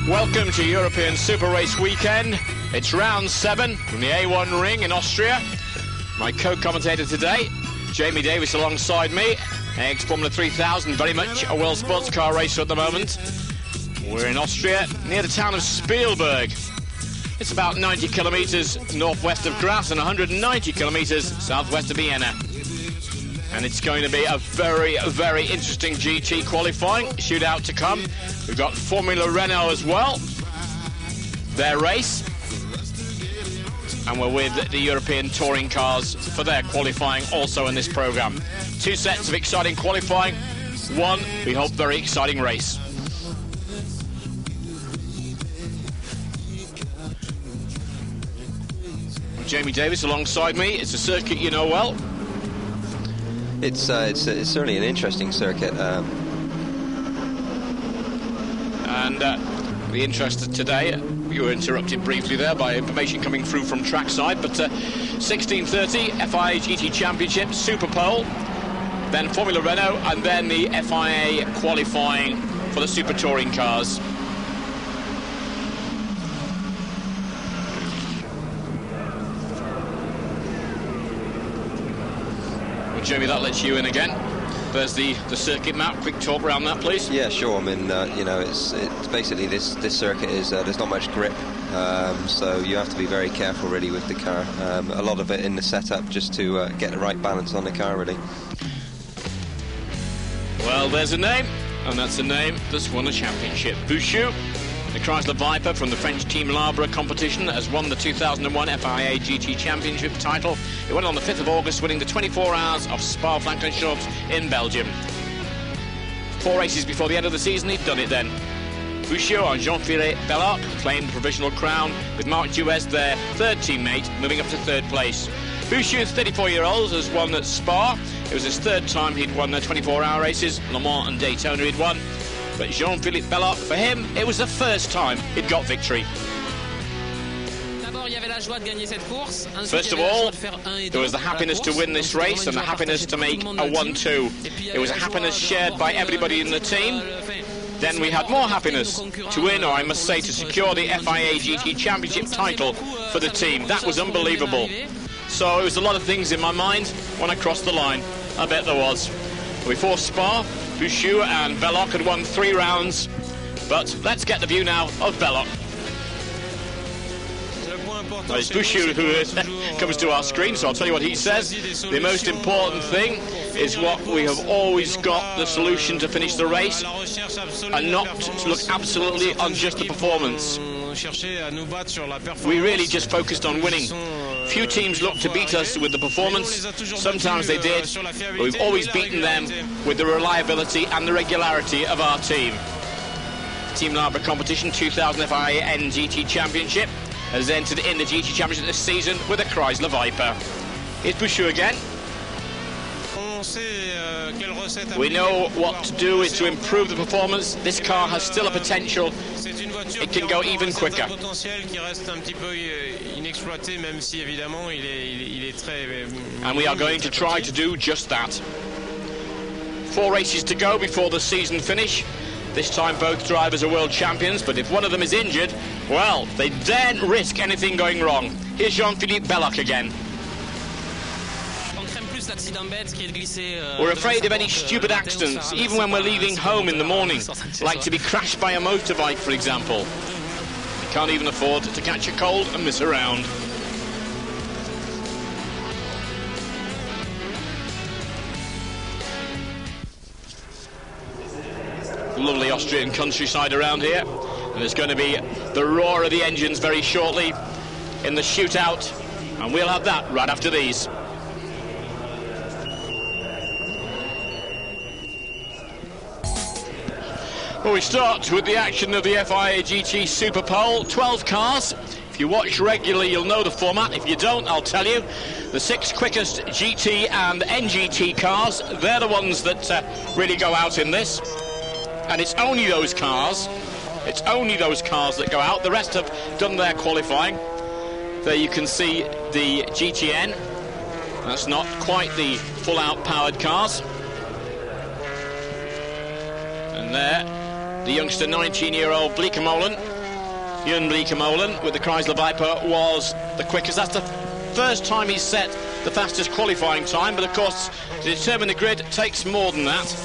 Welcome to European Super Race weekend. It's round 7 from the A1 ring in Austria. My co-commentator today, Jamie Davis, alongside me. Ex-Formula 3000, very much a world sports car racer at the moment. We're in Austria, near the town of Spielberg. It's about 90 kilometres northwest of Graz and 190 kilometres southwest of Vienna. And it's going to be a very, very interesting GT qualifying shootout to come. We've got Formula Renault as well, their race. And we're with the European touring cars for their qualifying also in this programme. 2 sets of exciting qualifying, 1, we hope, very exciting race. Jamie Davis alongside me. It's a circuit you know well. It's certainly an interesting circuit. And the interest today, you were interrupted briefly there by information coming through from trackside, but 1630 FIA GT Championship, Super Pole, then Formula Renault, and then the FIA qualifying for the Super Touring cars. Jamie, that lets you in again. There's the circuit map. Quick talk around that, please. Yeah, sure. I mean, you know, it's basically this circuit is there's not much grip, so you have to be very careful really with the car. A lot of it in the setup just to get the right balance on the car, really. Well, there's a name, and that's a name that's won a championship. Bouchou, the Chrysler Viper from the French Team Labra competition, has won the 2001 FIA GT Championship title. It went on the 5th of August, winning the 24 hours of Spa-Francorchamps in Belgium. 4 races before the end of the season, he'd done it then. Bouchou and Jean-Philippe Belloc claimed the provisional crown, with Marc Duez, their 3rd teammate, moving up to 3rd place. Bouchou, 34-year-old, has won at Spa. It was his 3rd time he'd won the 24-hour races. Le Mans and Daytona he'd won. But Jean-Philippe Belloc, for him, it was the first time he'd got victory. First of all, there was the happiness to win this race and the happiness to make a 1-2. It was a happiness shared by everybody in the team. Then we had more happiness to win, or I must say, to secure the FIA GT Championship title for the team. That was unbelievable. So it was a lot of things in my mind when I crossed the line. I bet there was. Before Spa, Bouchou and Belloc had won 3 rounds, but let's get the view now of Belloc. Well, it's Bouchou who comes to our screen, so I'll tell you what he says. The most important thing is what we have always got the solution to finish the race and not to look absolutely on just the performance. We really just focused on winning. Few teams looked to beat us with the performance. Sometimes they did, but we've always beaten them with the reliability and the regularity of our team. Team Labra competition, 2000 FIA NGT Championship, has entered in the GT Championship this season with a Chrysler Viper. Here's Bouchou again. We know what to do is to improve the performance. This car has still a potential. It can go even quicker. And we are going to try to do just that. 4 races to go before the season finish. This time both drivers are world champions, but if one of them is injured, well, they daren't risk anything going wrong. Here's Jean-Philippe Belloc again. We're afraid of any stupid accidents, even when we're leaving home in the morning, like to be crashed by a motorbike, for example. You can't even afford to catch a cold and miss a round. Lovely Austrian countryside around here, and there's going to be the roar of the engines very shortly in the shootout, and we'll have that right after these. Well, we start with the action of the FIA GT Super Pole. 12 cars. If you watch regularly, you'll know the format. If you don't, I'll tell you. The 6 quickest GT and NGT cars, they're the ones that really go out in this. And it's only those cars that go out. The rest have done their qualifying. There you can see the GTN. That's not quite the full-out powered cars. And there, the youngster 19-year-old Bleekemolen Jürgen Bleekemolen with the Chrysler Viper was the quickest. That's the first time he's set the fastest qualifying time, but of course to determine the grid takes more than that,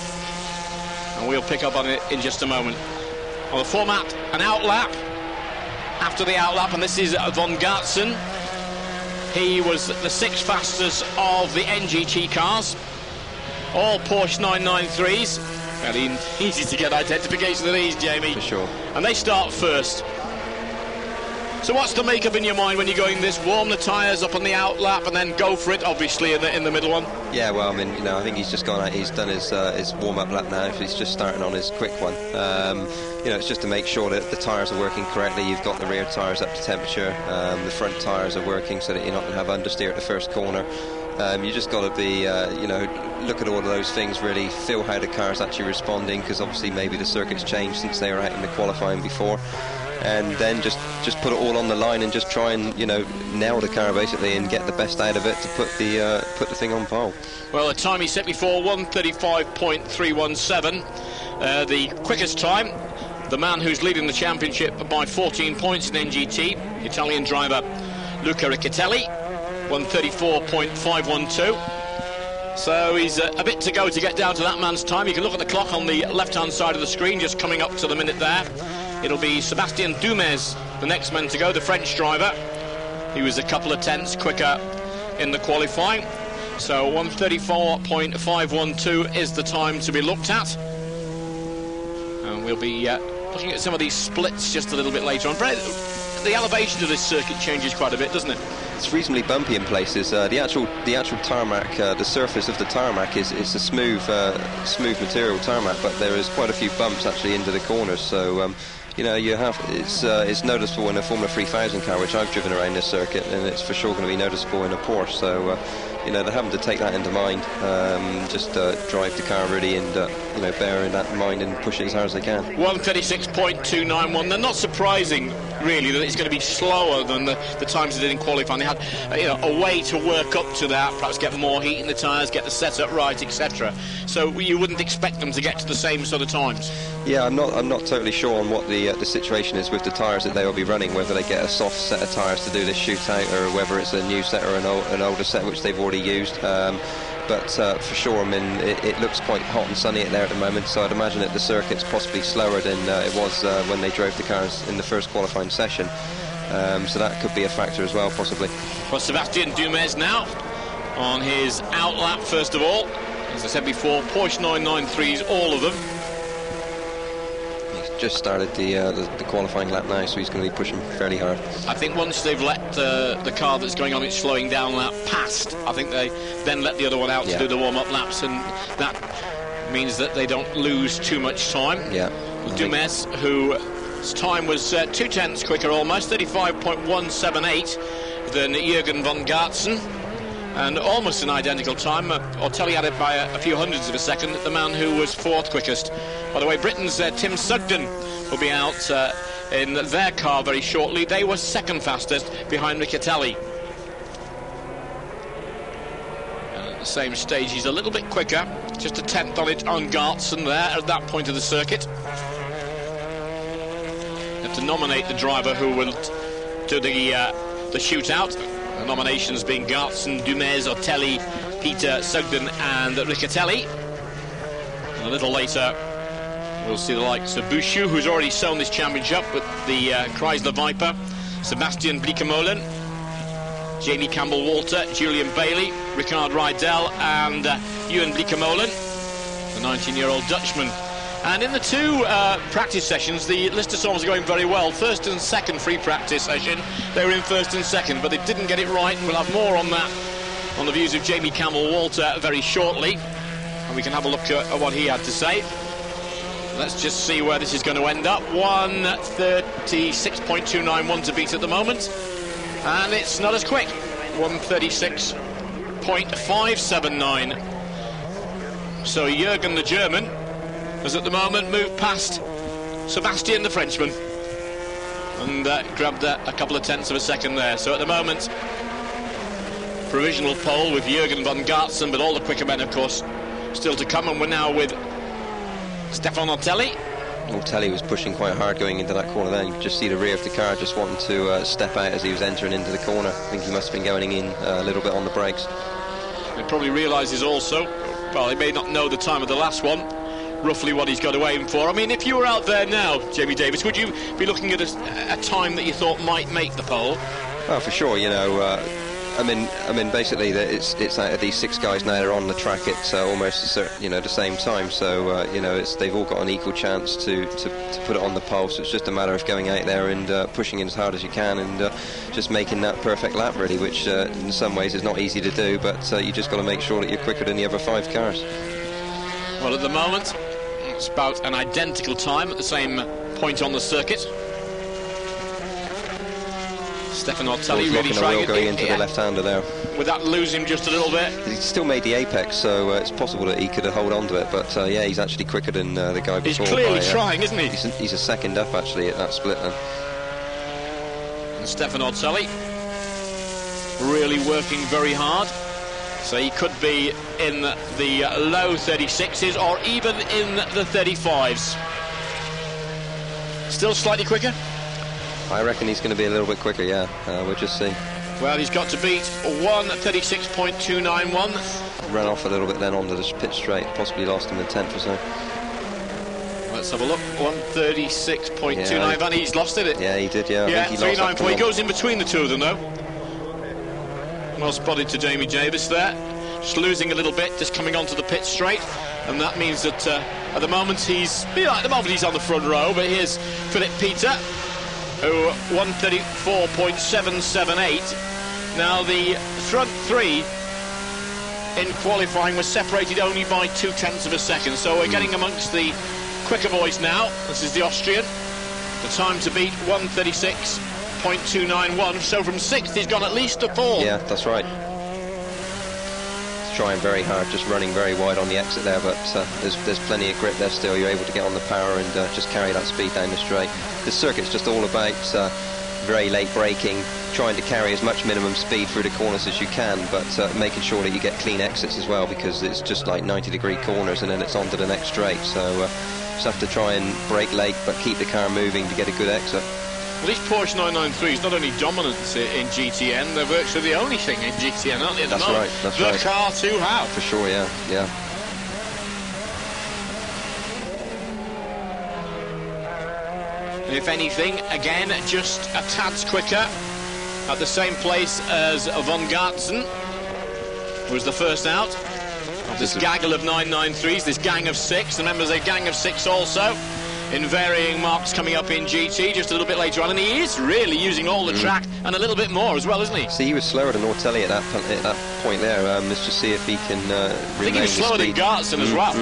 and we'll pick up on it in just a moment. On the format, an outlap. After the outlap, and this is von Gartzen. He was the 6th fastest of the NGT cars, all Porsche 993s. Fairly easy to get identification of these, Jamie. For sure. And they start first. So what's the make-up in your mind when you're going this? Warm the tyres up on the outlap and then go for it, obviously, in the middle one? Yeah, well, I mean, you know, I think he's just gone out, he's done his warm-up lap now, he's just starting on his quick one. You know, it's just to make sure that the tyres are working correctly. You've got the rear tyres up to temperature, the front tyres are working so that you're not going to have understeer at the first corner. You just got to be, you know, look at all of those things, really feel how the car's actually responding, because obviously maybe the circuit's changed since they were out in the qualifying before. And then just put it all on the line and just try and, you know, nail the car basically and get the best out of it to put the thing on pole. Well, the time he set before, 1:35.317, the quickest time. The man who's leading the championship by 14 points in NGT, Italian driver Luca Riccatelli, 1:34.512. So he's a bit to go to get down to that man's time. You can look at the clock on the left-hand side of the screen, just coming up to the minute there. It'll be Sébastien Dumez, the next man to go, the French driver. He was a couple of tenths quicker in the qualifying. So 1:34.512 is the time to be looked at. And we'll be looking at some of these splits just a little bit later on. The elevation of this circuit changes quite a bit, doesn't it? It's reasonably bumpy in places. The actual tarmac, the surface of the tarmac is a smooth material tarmac, but there is quite a few bumps actually into the corners. So you know, it's noticeable in a Formula 3000 car, which I've driven around this circuit, and it's for sure going to be noticeable in a Porsche. So you know, they're having to take that into mind, just drive the car really and you know, bear in that in mind and push it as hard as they can. 1:36.291. They're not surprising really that it's going to be slower than the times they did in qualifying. They had you know, a way to work up to that, perhaps get more heat in the tyres, get the setup right, etc. So you wouldn't expect them to get to the same sort of times. Yeah, I'm not totally sure on what the situation is with the tyres that they will be running, whether they get a soft set of tyres to do this shootout or whether it's a new set or an older set which they've already used. But for sure, I mean, it looks quite hot and sunny there at the moment, so I'd imagine that the circuit's possibly slower than it was when they drove the cars in the first qualifying session. So that could be a factor as well, possibly. Well, Sébastien Dumez now on his outlap, first of all. As I said before, Porsche 993s, all of them. Just started the qualifying lap now, so he's going to be pushing fairly hard. I think once they've let the car that's going on its slowing down lap past, I think they then let the other one out to do the warm-up laps, and that means that they don't lose too much time. Yeah. Dumez, whose time was 2 tenths quicker almost, 35.178 than Jürgen von Gartzen, and almost an identical time. Ortelli had it by a few hundredths of a second, the man who was 4th quickest. By the way, Britain's Tim Sugden will be out in their car very shortly. They were 2nd fastest behind Riccatelli. And at the same stage, he's a little bit quicker, just a tenth on it on Gartzen there at that point of the circuit. Have to nominate the driver who will do the shootout. The nominations being Gartzen, Dumez, Ortelli, Peter, Sugden and Riccatelli. And a little later we'll see the likes of Bouchou, who's already sewn this championship with the Chrysler Viper, Sébastien Bleekemolen, Jamie Campbell-Walter, Julian Bailey, Ricard Rydell and Jürgen Bleekemolen, the 19-year-old Dutchman. And in the 2 practice sessions, the Lister Storms are going very well. 1st and 2nd free practice session, they were in 1st and 2nd, but they didn't get it right, and we'll have more on that on the views of Jamie Campbell-Walter very shortly, and we can have a look at what he had to say. Let's just see where this is going to end up. 1:36.291 to beat at the moment, and it's not as quick. 1:36.579. So Jürgen the German has at the moment moved past Sébastien the Frenchman and grabbed a couple of tenths of a second there. So at the moment, provisional pole with Jürgen von Gartzen, but all the quicker men, of course, still to come. And we're now with Stefan Ortelli Ortelli was pushing quite hard going into that corner there. You could just see the rear of the car just wanting to step out as he was entering into the corner. I think he must have been going in a little bit on the brakes. He probably realises also, well, he may not know the time of the last one, roughly what he's got to aim for. I mean, if you were out there now, Jamie Davis, would you be looking at a time that you thought might make the pole? Oh, for sure, you know. I mean, basically, it's out of these 6 guys now. They're on the track at almost the same time. So they've all got an equal chance to put it on the pole. So it's just a matter of going out there and pushing it as hard as you can and just making that perfect lap, really. Which in some ways is not easy to do, but you just got to make sure that you're quicker than the other 5 cars. Well, at the moment, it's about an identical time at the same point on the circuit. Stefan Ortelli really trying going into the left-hander there. Would that lose him just a little bit? He still made the apex, so it's possible that he could hold on to it. But yeah, he's actually quicker than the guy before. He's clearly trying, isn't he? He's a second up actually at that split then. And Stefan Ortelli really working very hard. So he could be in the low 36s or even in the 35s. Still slightly quicker? I reckon he's going to be a little bit quicker, yeah. We'll just see. Well, he's got to beat 1:36.291. Ran off a little bit then onto the pit straight, possibly lost him a tenth or so. Let's have a look. 1:36.291. He's lost it. Yeah, he did, yeah. Yeah, I think he 394. He goes in between the two of them, though. Well spotted to Jamie Davis there. Just losing a little bit, just coming onto the pit straight. And that means that at the moment he's on the front row. But here's Philip Peter, who 1:34.778. Now the front 3 in qualifying was separated only by 0.2 of a second, so we're getting amongst the quicker boys now. This is the Austrian. The time to beat 1:36.291. So from 6th he's gone at least to 4. Yeah, that's right. He's trying very hard, just running very wide on the exit there, but there's plenty of grip there still. You're able to get on the power and just carry that speed down the straight. The circuit's just all about very late braking, trying to carry as much minimum speed through the corners as you can, but making sure that you get clean exits as well, because it's just like 90-degree corners and then it's on to the next straight. So just have to try and brake late but keep the car moving to get a good exit. Well, these Porsche 993 is not only dominant in GTN, they're virtually the only thing in GTN, aren't they, at the moment? Right, that's the right. car to have. For sure, yeah. If anything, again, just a tad quicker at the same place as Von Gartzen, who was the first out. This gaggle of 993s, this gang of 6. Remember, there's a gang of 6 also in varying marks coming up in GT just a little bit later on, and he is really using all the track and a little bit more as well, isn't he? See, he was slower than Ortelli at that point there. Let's just see if he can I think he was slower than Gartzen as well.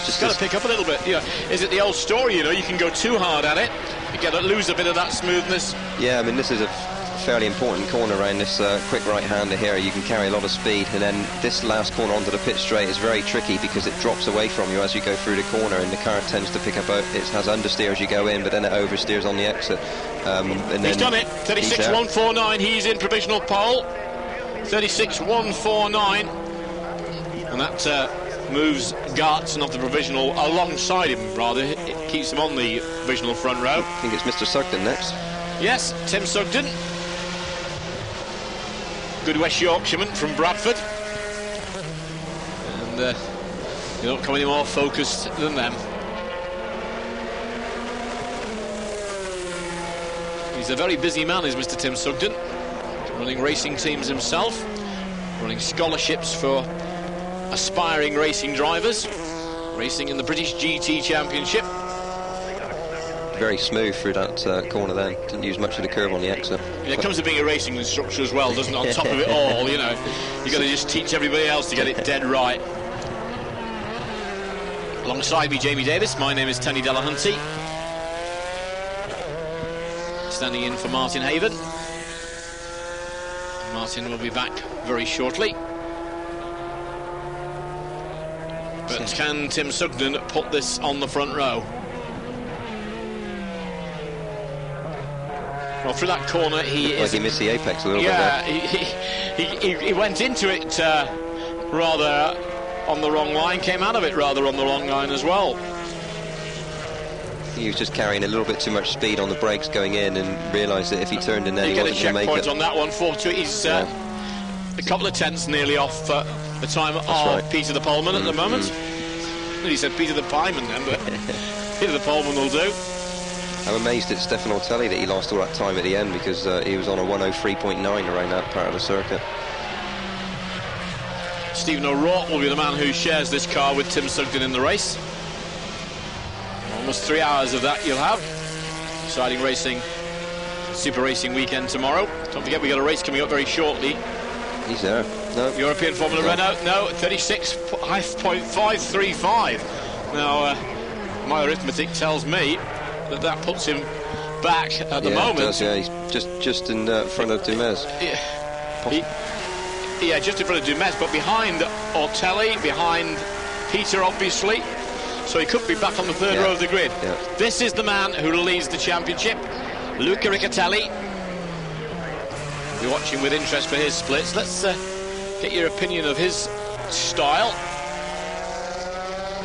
Just got to pick up a little bit. Yeah, is it the old story? You know, you can go too hard at it, you get to lose a bit of that smoothness. Yeah, I mean, this is a fairly important corner around this quick right-hander here. You can carry a lot of speed, and then this last corner onto the pit straight is very tricky because it drops away from you as you go through the corner, and the car tends to pick up. It has understeer as you go in, but then it oversteers on the exit. And he's done it. 36.149. He's in provisional pole. 36.149, and that moves Gartzen off the provisional alongside him. Rather, it keeps him on the provisional front row. I think it's Mr. Sugden next. Yes, Tim Sugden. Good West Yorkshireman from Bradford. And you don't come any more focused than them. He's a very busy man, is Mr. Tim Sugden. Running racing teams himself, running scholarships for aspiring racing drivers, racing in the British GT Championship. Very smooth through that corner then. Didn't use much of the curve on the exit. Yeah, it comes to being a racing instructor as well, doesn't it? On top of it all, you know, you've got to just teach everybody else to get it dead right. Alongside me, Jamie Davis. My name is Tony Delahunty. Standing in for Martin Haven. Martin will be back very shortly. But can Tim Sugden put this on the front row? Well, through that corner, he missed the apex a little bit there. Yeah, he went into it rather on the wrong line, came out of it rather on the wrong line as well. He was just carrying a little bit too much speed on the brakes going in, and realised that if he turned in there, he wasn't going to make it. He get a checkpoint on that one. 4-2. He's a couple of tenths nearly off the time of Peter the Poleman at the moment. He said Peter the Pieman then, but Peter the Poleman will do. I'm amazed at Stefan Ortelli that he lost all that time at the end, because he was on a 103.9 around that part of the circuit. Stephen O'Rourke will be the man who shares this car with Tim Sugden in the race. Almost 3 hours of that you'll have. Exciting racing, super racing weekend tomorrow. Don't forget we got a race coming up very shortly. He's there. No. European Formula Renault. No, 36.535. Now, my arithmetic tells me that puts him back at the moment. It does, yeah, he's just in front of Dumas. Yeah, just in front of Dumas, but behind Ortelli, behind Peter, obviously. So he could be back on the third row of the grid. Yeah. This is the man who leads the championship, Luca Riccatelli. We'll be watching with interest for his splits. Let's get your opinion of his style.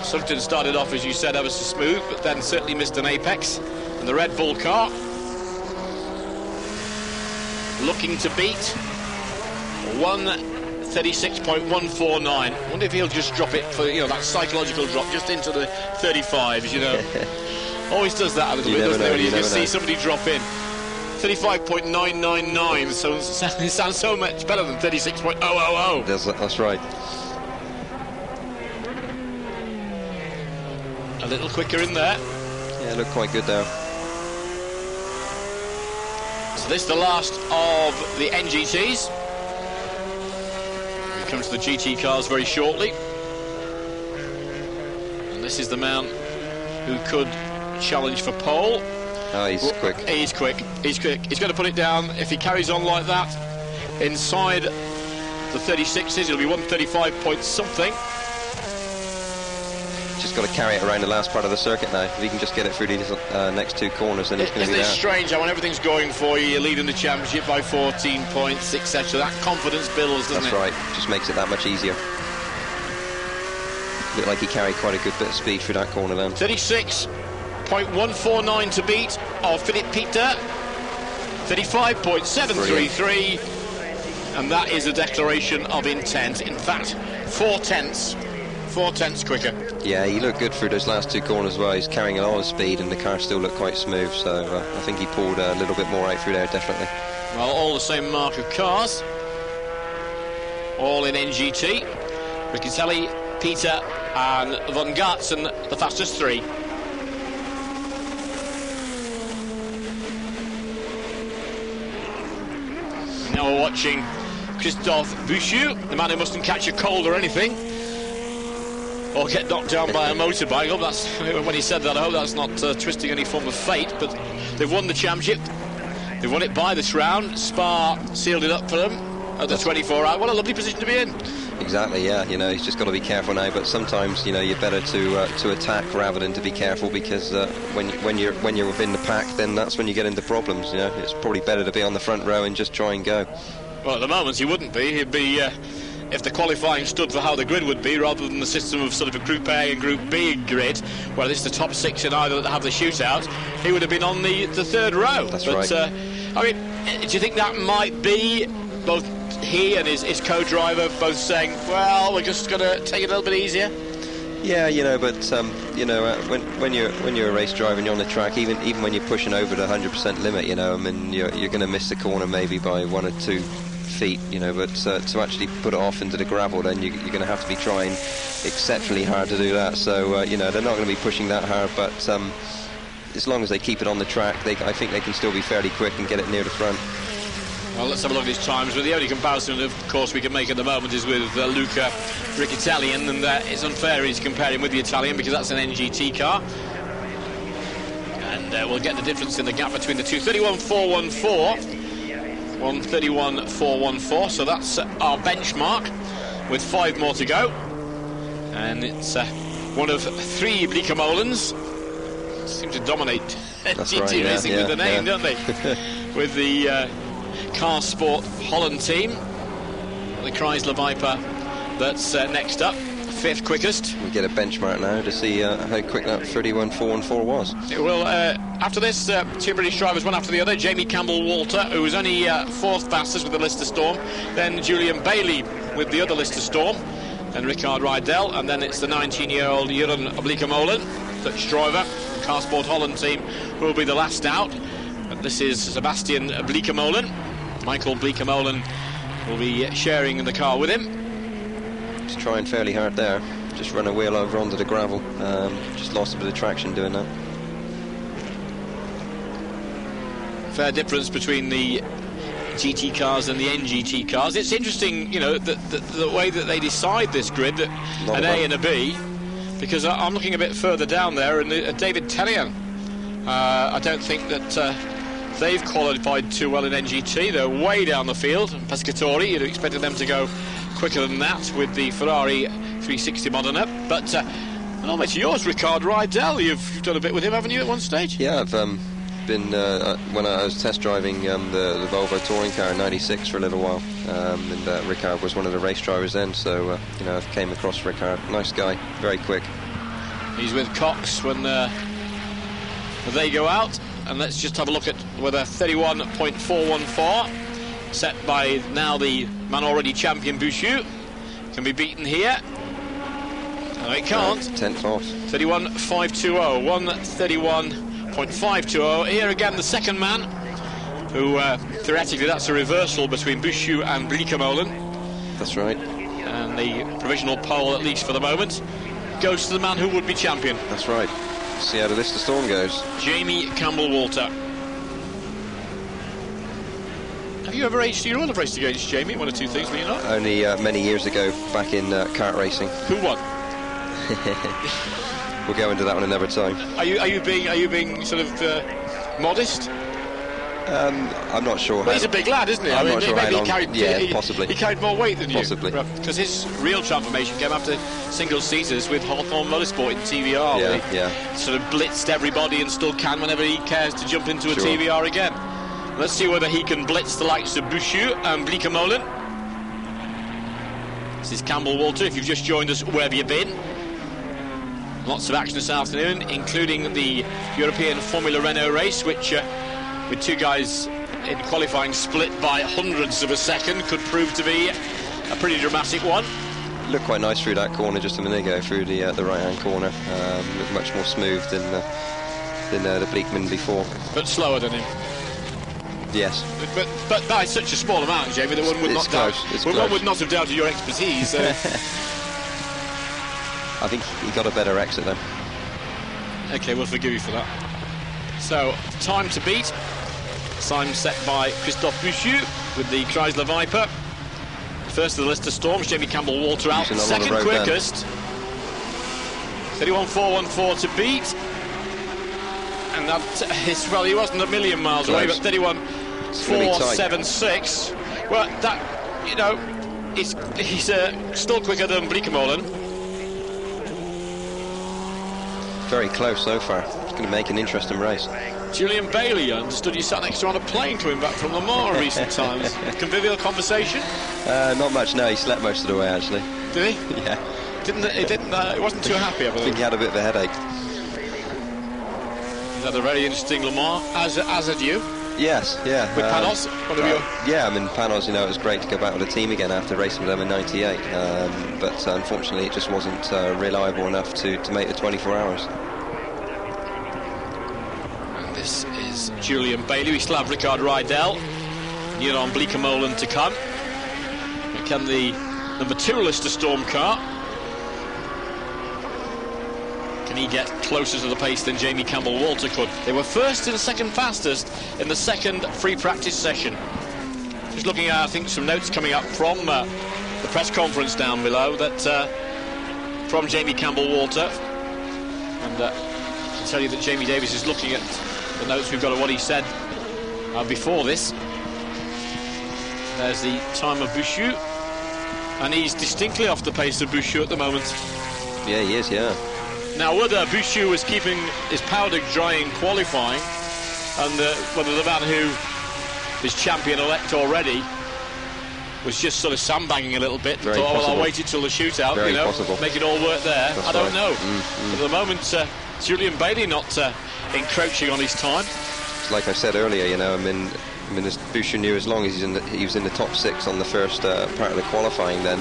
Sugden started off, as you said, ever so smooth, but then certainly missed an apex in the Red Bull car. Looking to beat 136.149. I wonder if he'll just drop it for, that psychological drop just into the 35s, Always does that a little bit, doesn't it, when you just see somebody drop in. 35.999, so it sounds so much better than 36.000. That's right. A little quicker in there. Yeah, looked quite good there. So this is the last of the NGTs. We come to the GT cars very shortly. And this is the man who could challenge for pole. Oh, he's quick. He's quick. He's quick. He's going to put it down. If he carries on like that, inside the 36s, he'll be 135 point something. Just got to carry it around the last part of the circuit now. If he can just get it through these next two corners, then he's going to be there. Isn't it strange how when everything's going for you, you're leading the championship by 14 points, etc. That confidence builds, doesn't it? That's right. Just makes it that much easier. Looked like he carried quite a good bit of speed through that corner then. 36.149 to beat of Philip Peter. 35.733. And that is a declaration of intent. In fact, 4 tenths quicker. Yeah, he looked good through those last two corners as well. He's carrying a lot of speed and the car still looked quite smooth, so I think he pulled a little bit more out through there, definitely. Well, all the same mark of cars, all in NGT. Riccatelli, Peter and Van Gartsen, the fastest three. Now we're watching Christophe Bouchou, the man who mustn't catch a cold or anything, or get knocked down by a motorbike. I hope that's, when he said that, I hope that's not twisting any form of fate, but they've won the championship. They've won it by this round. Spa sealed it up for them at the 24-hour. What a lovely position to be in. Exactly, yeah. He's just got to be careful now, but sometimes, you're better to attack rather than to be careful, because when you're within the pack, then that's when you get into problems. It's probably better to be on the front row and just try and go. Well, at the moment he wouldn't be. He'd be, if the qualifying stood for how the grid would be, rather than the system of sort of a Group A and Group B grid, where it's the top 6 in either that have the shootout, he would have been on the third row. That's right. Do you think that might be both he and his co-driver both saying, well, we're just going to take it a little bit easier? Yeah, but when you're a race driver and you're on the track, even when you're pushing over the 100% limit, you're going to miss the corner maybe by 1 or 2 feet, but to actually put it off into the gravel, then you're going to have to be trying exceptionally hard to do that. So they're not going to be pushing that hard, but as long as they keep it on the track, I think they can still be fairly quick and get it near the front. Well, let's have a look at his times. But the only comparison, of course, we can make at the moment is with Luca Riccatelli, and it's unfair he's comparing with the Italian, because that's an NGT car. And we'll get the difference in the gap between the two. 31.414. 131.414. So that's our benchmark, with 5 more to go. And it's one of 3 Bleekemolen's. Seem to dominate GT racing with the name, don't they? With the Car Sport Holland team, the Chrysler Viper that's next up. 5th quickest. We get a benchmark now to see how quick that 31.414 was. Well, after this, two British drivers, one after the other. Jamie Campbell-Walter, who was only 4th fastest with the Lister Storm. Then Julian Bailey with the other Lister Storm. Then Ricard Rydell. And then it's the 19-year-old Jeroen Bleekemolen, Dutch driver, Car Sport Holland team, who will be the last out. But this is Sebastian Bleekemolen. Michael Bleekemolen will be sharing in the car with him. He's trying fairly hard there. Just run a wheel over onto the gravel. Just lost a bit of traction doing that. Fair difference between the GT cars and the NGT cars. It's interesting, you know, the way that they decide this grid, an A and a B, because I'm looking a bit further down there, and David Tellien, I don't think that they've qualified too well in NGT. They're way down the field. And Pescatori, you'd have expected them to go quicker than that with the Ferrari 360 Modena. But on to yours, Ricard Rydell. You've done a bit with him, haven't you, at one stage? Yeah, I've been when I was test driving the Volvo touring car in '96 for a little while, and Ricard was one of the race drivers then. So you know, I came across Ricard. Nice guy, very quick. He's with Cox when they go out. And let's just have a look at whether 31.414, set by now the man already champion Bouchou, can be beaten here. No, it can't. 10th off. 31.520, 131.520. Here again, the second man, who theoretically that's a reversal between Bouchou and Bleekemolen. That's right. And the provisional pole, at least for the moment, goes to the man who would be champion. That's right. See how the Lister Storm goes. Jamie Campbell-Walter. Have you ever raced? You will have raced against Jamie, one or two things, will you not? Only many years ago, back in kart racing. Who won? We'll go into that one another time. Are you being sort of modest? I'm not sure. Well, he's a big lad, isn't he? I'm not sure maybe how long. Possibly. He carried more weight than you. Possibly. Because his real transformation came after single-seaters with Hawthorne Motorsport in TVR. Yeah. He sort of blitzed everybody and still can whenever he cares to jump into a TVR again. Let's see whether he can blitz the likes of Bouchou and Bleekemolen. This is Campbell-Walter. If you've just joined us, where have you been? Lots of action this afternoon, including the European Formula Renault race, which with two guys in qualifying split by hundredths of a second could prove to be a pretty dramatic one. Looked quite nice through that corner just a minute ago, through the right-hand corner. Looked much more smooth than the Bleekeman before. But slower than him. Yes. But by such a small amount, Jamie, that one would not doubt. One would not have doubted your expertise. I think he got a better exit then. Okay, we'll forgive you for that. So, time to beat. Time set by Christophe Bouchou with the Chrysler Viper. First of the Lister Storms, Jamie Campbell-Walter out. Second quickest. 31.414 to beat. And that is, well, he wasn't a million miles away, but 31.476. Well, that, you know, he's still quicker than Bleekemolen. Very close so far. It's going to make an interesting race. Julian Bailey, I understood you sat next to on a plane coming back from Le Mans in recent times. Convivial conversation? Not much, no. He slept most of the way, actually. Did he? Yeah. He wasn't too happy, I think he had a bit of a headache. He's had a very interesting Le Mans, as had you. Yes, yeah. With Panos? Yeah, I mean, Panos, you know, it was great to go back with the team again after racing with them in '98. But unfortunately, it just wasn't reliable enough to make the 24 hours. And this is Julian Bailey. We still have Ricard Rydell, Jeroen Bleekemolen to come. And can the number 2 Lister Storm car, can he get closer to the pace than Jamie Campbell-Walter could? They were first and second fastest in the second free practice session. Just looking at, I think, some notes coming up from the press conference down below, that from Jamie Campbell-Walter. And I can tell you that Jamie Davis is looking at the notes we've got of what he said before this. There's the time of Bouchou, and he's distinctly off the pace of Bouchou at the moment. Yeah, he is, yeah. Now, whether Bouchou was keeping his powder dry in qualifying, and whether the man who is champion-elect already was just sort of sandbagging a little bit. Very Thought, possible. I'll wait until the shootout, Very you know, possible. make it all work there. That's I don't right. know. But at the moment, Julian Bailey not encroaching on his time. Like I said earlier, you know, I mean, as Boucher knew, as long as he was in the top 6 on the first part of the qualifying, then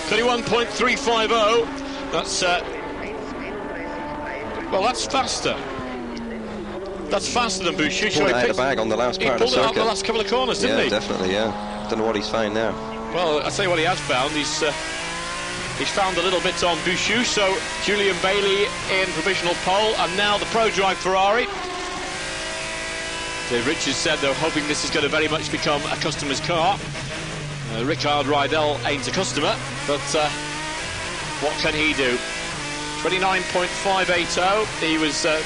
31.350. That's well, that's faster. That's faster than Boucher. pulled it out of the bag on the last part of the He pulled it out circuit. the last couple of corners, didn't Yeah, he? definitely, yeah. Don't know what he's found now. Well, I'll tell you what he has found. He's found a little bit on Boucher. So Julian Bailey in provisional pole, and now the ProDrive Ferrari. Dave Richards said they're hoping this is going to very much become a customer's car. Rickard Rydell ain't a customer, but what can he do? 29.580. He was a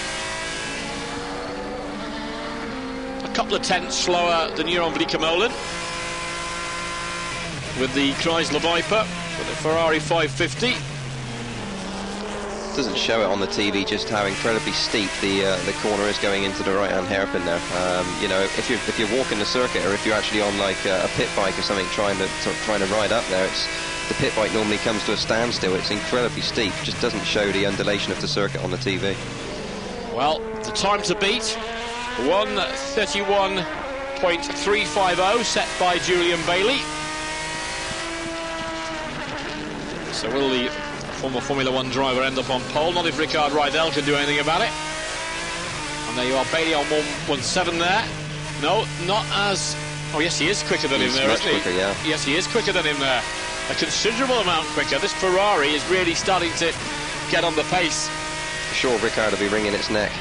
couple of tenths slower than Jeroen Bleekemolen with the Chrysler Viper, with the Ferrari 550. Doesn't show it on the TV just how incredibly steep the corner is going into the right-hand hairpin there. You know, if you're walking the circuit, or if you're actually on like a pit bike or something trying to ride up there, the pit bike normally comes to a standstill. It's incredibly steep. Just doesn't show the undulation of the circuit on the TV. Well, the time to beat, 1:31.350, set by Julian Bailey. So will the former Formula 1 driver end up on pole? Not if Rickard Rydell can do anything about it. And there you are, Bailey on 1:17 there. No, not as... Oh, yes, he is quicker than him there, much isn't he? quicker, yeah. Yes, he is quicker than him there. A considerable amount quicker. This Ferrari is really starting to get on the pace. Sure, Rickard will be wringing its neck.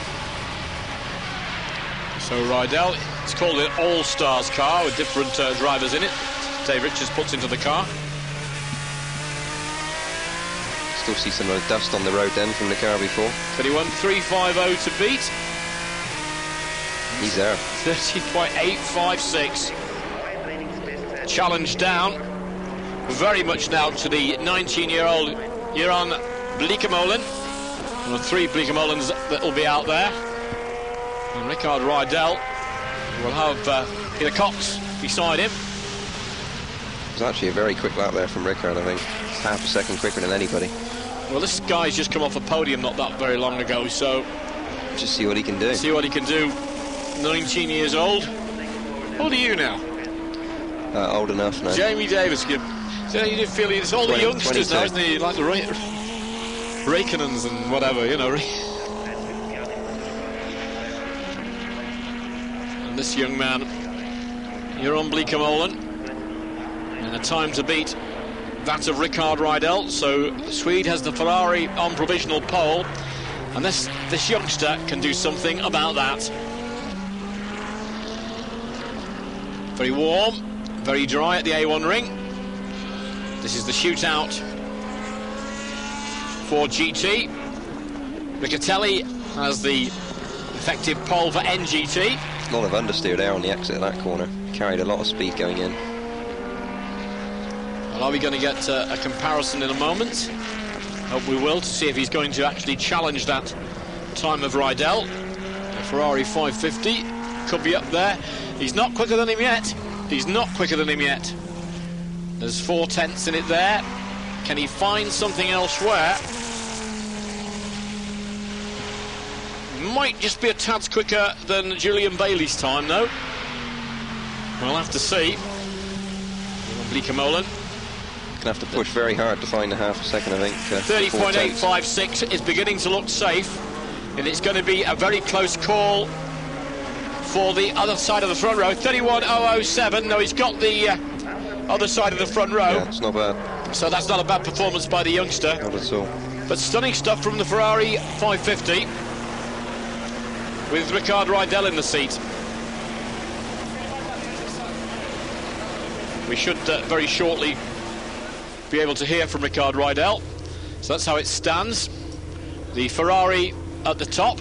So Rydell, it's called an all-stars car with different drivers in it. Dave Richards puts into the car. Still see some of the dust on the road then from the car before. 31.350 to beat. He's there. 30.856. Challenge down. Very much now to the 19-year-old Jeroen Bleekemolen. One of 3 Bleekemolens that will be out there. And Rickard Rydell will have Peter Cox beside him. It was actually a very quick lap there from Rickard, I think. Half a second quicker than anybody. Well, this guy's just come off a podium not that very long ago, so... Just see what he can do. See what he can do. 19 years old. How old are you now? Old enough now. Jamie Davis. You did feel it's all the youngsters 22. now, isn't he? Like the Raikkonens and whatever, you know. And this young man, Jeroen Bleekemolen, and a time to beat that of Rickard Rydell. So the Swede has the Ferrari on provisional pole, and this youngster can do something about that. Very warm, very dry at the A1 ring. This is the shootout for GT. Riccatelli has the effective pole for NGT. A lot of understeer there on the exit of that corner. Carried a lot of speed going in. Well, are we going to get a comparison in a moment? Hope we will, to see if he's going to actually challenge that time of Rydell. The Ferrari 550 could be up there. He's not quicker than him yet. He's not quicker than him yet. There's 4 tenths in it there. Can he find something elsewhere? Might just be a tad quicker than Julian Bailey's time, though. We'll have to see. Bleekemolen. Gonna have to push very hard to find a half a second, I think. 30.856 is beginning to look safe, and it's going to be a very close call for the other side of the front row. 31.007. No, he's got the other side of the front row. Yeah, it's not bad. So that's not a bad performance by the youngster. Not at all. But stunning stuff from the Ferrari 550 with Rickard Rydell in the seat. We should very shortly be able to hear from Rickard Rydell. So that's how it stands. The Ferrari at the top.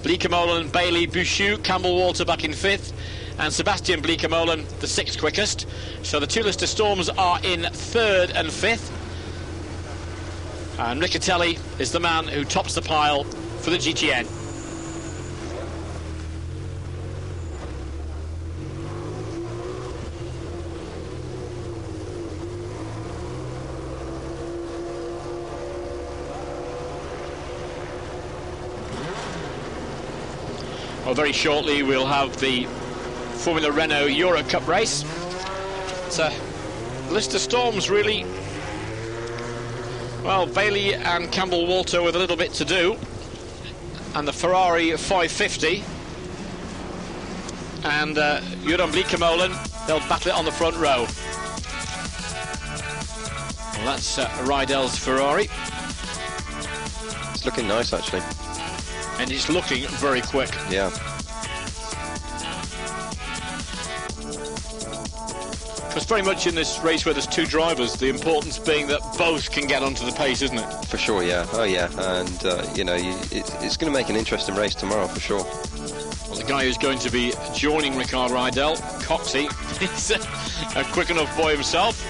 Bleekemolen, Bailey, Boucher, Campbell-Walter back in 5th, and Sebastian Bleekemolen the 6th quickest. So the 2 Lister Storms are in 3rd and 5th. And Riccatelli is the man who tops the pile for the GTN. Well, very shortly we'll have the Formula Renault Euro Cup race. It's a list of storms, really. Well, Bailey and Campbell Walter with a little bit to do, and the Ferrari 550 and Jeroen Bleekemolen, they'll battle it on the front row. Well, that's Rydell's Ferrari. It's looking nice, actually. And it's looking very quick. Yeah. It's very much in this race where there's two drivers, the importance being that both can get onto the pace, isn't it? For sure, yeah. Oh, yeah. And, you know, it's going to make an interesting race tomorrow, for sure. Well, the guy who's going to be joining Ricard Rydell, Coxey, he's a quick enough boy himself.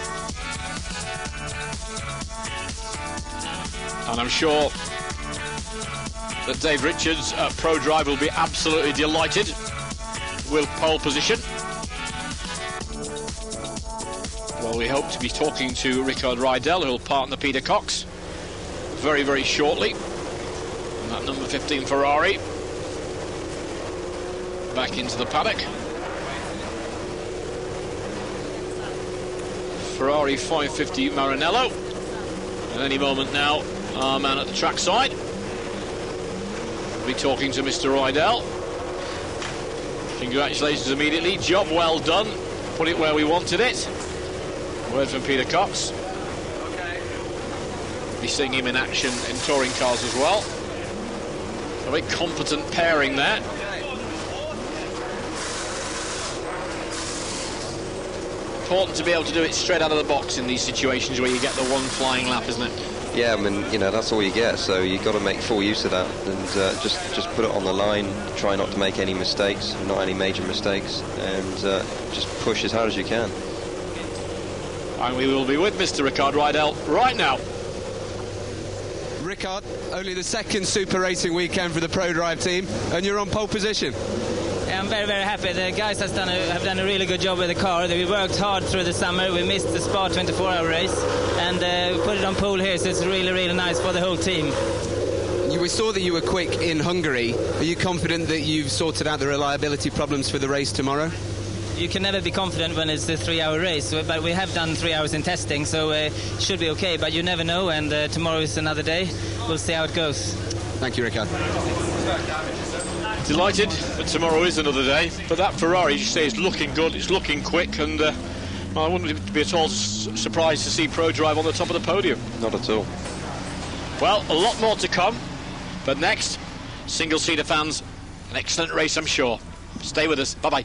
And I'm sure that Dave Richards at ProDrive will be absolutely delighted with pole position. Well, we hope to be talking to Ricard Rydell, who will partner Peter Cox very, very shortly. And that number 15 Ferrari back into the paddock. Ferrari 550 Maranello. At any moment now, our man at the trackside will be talking to Mr. Rydell. Congratulations immediately. Job well done. Put it where we wanted it. Word from Peter Cox. Be seeing him in action in touring cars as well. A very competent pairing there. Important to be able to do it straight out of the box in these situations where you get the one flying lap, isn't it? Yeah, I mean, you know, that's all you get, so you've got to make full use of that and just put it on the line, try not to make any mistakes, not any major mistakes, and just push as hard as you can. And we will be with Mr. Ricard Rydell right now. Ricard, only the second Super Racing weekend for the ProDrive team, and you're on pole position. Yeah, I'm very, very happy. The guys have done a really good job with the car. We worked hard through the summer. We missed the Spa 24-hour race, and we put it on pole here, so it's really, really nice for the whole team. We saw that you were quick in Hungary. Are you confident that you've sorted out the reliability problems for the race tomorrow? You can never be confident when it's a 3-hour race, but we have done 3 hours in testing, so it should be okay, but you never know, and tomorrow is another day. We'll see how it goes. Thank you, Ricard. Delighted that tomorrow is another day, but that Ferrari, you say, is looking good, it's looking quick, and well, I wouldn't be at all surprised to see ProDrive on the top of the podium. Not at all. Well, a lot more to come, but next, single-seater fans, an excellent race, I'm sure. Stay with us. Bye-bye.